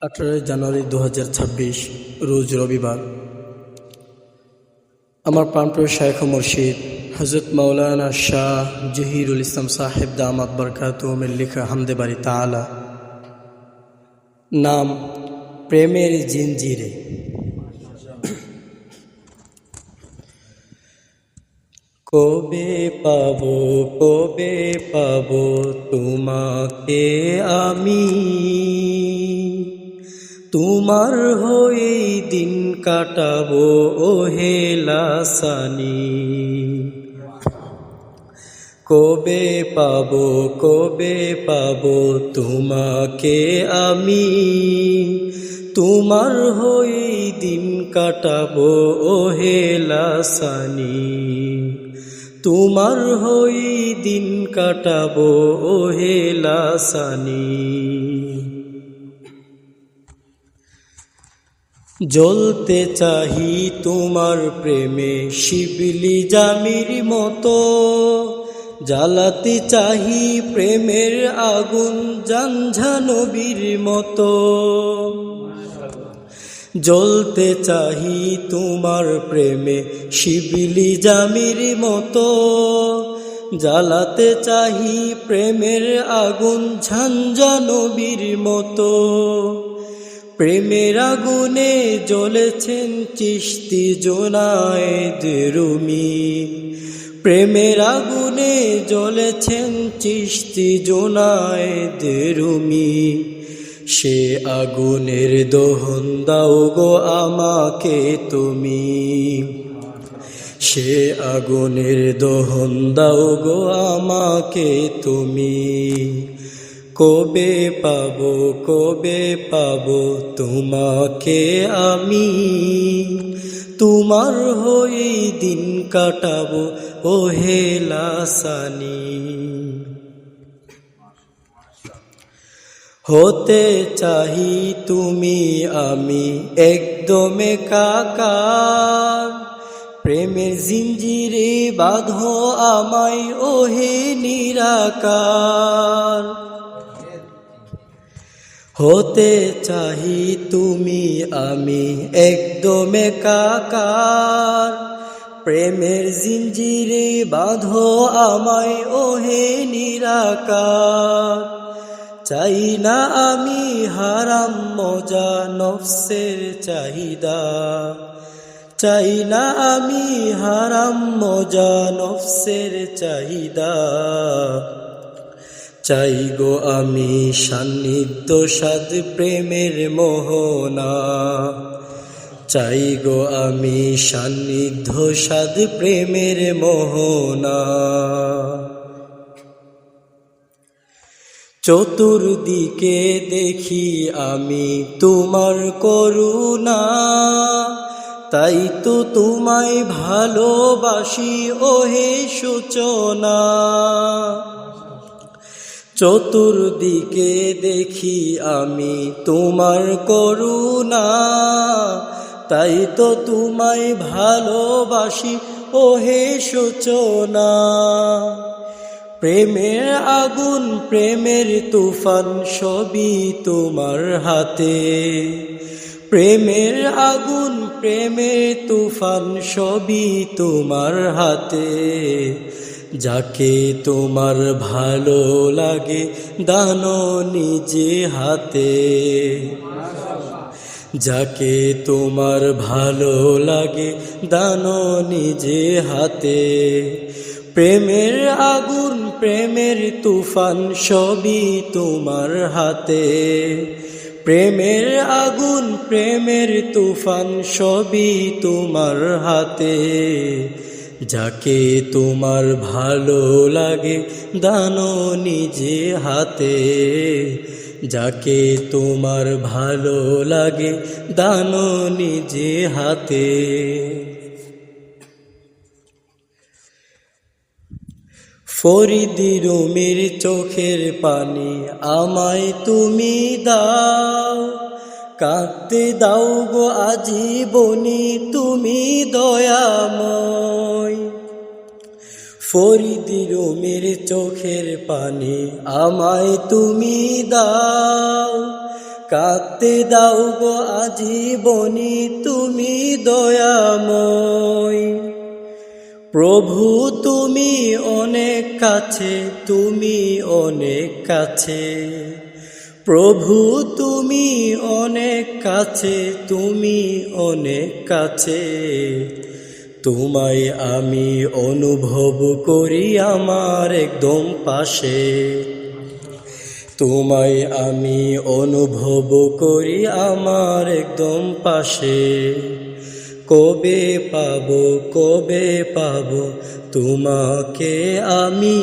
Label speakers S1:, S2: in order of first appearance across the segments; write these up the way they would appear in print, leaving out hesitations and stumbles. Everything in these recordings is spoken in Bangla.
S1: 18 জানুয়ারি 2026 রোজ রবিবার। আমার প্রাণপ্রিয় শাইখ ও মুর্শিদ হযরত মাওলানা শাহ জহিরুল ইসলাম সাহেব দামাত বরকাতুহুমের লেখা হামদে বারি তাআলা, নাম প্রেমের জিঞ্জিরে। কবে পাবো তোমাকে আমি, তোমার হয়ে দিন কাটাবো ওহে লাসানি। কবে পাবো তোমাকে আমি, তোমার হয়ে দিন কাটাবো ওহে লাসানি। তোমার হয়ে দিন কাটাবো ওহে লাসানি। জ্বলতে চাহি তোমার প্রেমে শিবলি জামির মতো, জ্বালাতে চাহি প্রেমের আগুন জাঞ্ঝা নবীর মতো। জ্বলতে চাহি তোমার প্রেমে শিবলি জামির মতো, জ্বালাতে চাহি প্রেমের আগুন ঝঞ্ঝা নবীর মতো। প্রেমের আগুনে জ্বলেছেন চিশতি জুনায়েদ রুমি, প্রেমের আগুনে জ্বলেছেন চিশতি জুনায়েদ রুমি। সে আগুনের দহন দাও গো আমাকে তুমি, সে আগুনের দহন দাও গো আমাকে তুমি। কবে পাবো তোমাকে আমি, তোমার হয়ে দিন কাটাবো ওহে লাসানি। হতে চাহি তুমি আমি একদম একাকার, প্রেমের জিঞ্জিরে বাঁধো আমায় ওহে নিরাকার। হতে চাহি তুমি আমি একদম একাকার, প্রেমের জিঞ্জিরে বাঁধো আমায় ওহে নিরাকার। চাই না আমি হারাম মজা নফসের চাহিদা, চাই না আমি হারাম মজা নফসের চাহিদা। চাই গো আমি সান্নিধ্য সাদ প্রেমের মোহনা, চাই গো আমি সান্নিধ্য সাদ প্রেমের মোহনা। চতুর্দিকে দেখি আমি তোমার করুণা, তাই তো তোমায় ভালোবাসি ওহে সূচনা। চতুর্দিকে দেখি আমি তোমার করুণা, তাই তো তোমায় ভালোবাসি ওহে সূচনা। প্রেমের আগুন প্রেমের তুফান সবই তোমার হাতে, প্রেমের আগুন প্রেমের তুফান সবই তোমার হাতে। যাকে তোমার ভালো লাগে দানো নিজে হাতে, যাকে তোমার ভালো লাগে দানো নিজে হাতে। প্রেমের আগুন প্রেমের তুফান সবই তোমার হাতে, প্রেমের আগুন প্রেমের তুফান সবই তোমার হাতে। যাকে তোমার ভালো লাগে দানো নিজে হাতে, যাকে তোমার ভালো লাগে দানো নিজে হাতে। ফরিদি রুমির চোখের পানি আমায় তুমি দাও, কাঁদতে দাও গো আজীবনী তুমি দয়াময়। ফরিদি রুমির চোখের পানি আমায় তুমি দাও, কাঁদতে দাও গো আজীবনী তুমি দয়াময়। প্রভু তুমি অনেক কাছে, তুমি অনেক কাছে, প্রভু তুমি অনেক কাছে, তুমি অনেক কাছে। তোমায় আমি অনুভব করি আমার একদম পাশে, তোমায় আমি অনুভব করি আমার একদম পাশে। কবে পাবো, কবে পাবো তোমাকে আমি,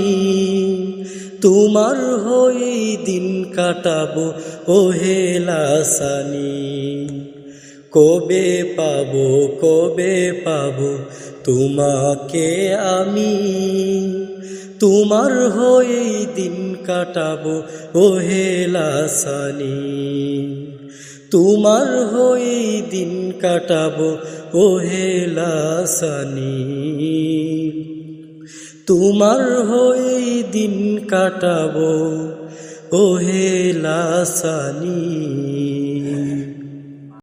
S1: তোমার হয়ে দিন কাটাবো ওহে লাসানি। কবে পাবো, কবে পাবো তোমাকে আমি, তোমার হয়ে দিন কাটাবো ওহে লাসানি। তোমার হয়ে দিন কাটাবো ওহে লাসানি, তোমার হয়ে দিন কাটাবো ওহে লাসানি।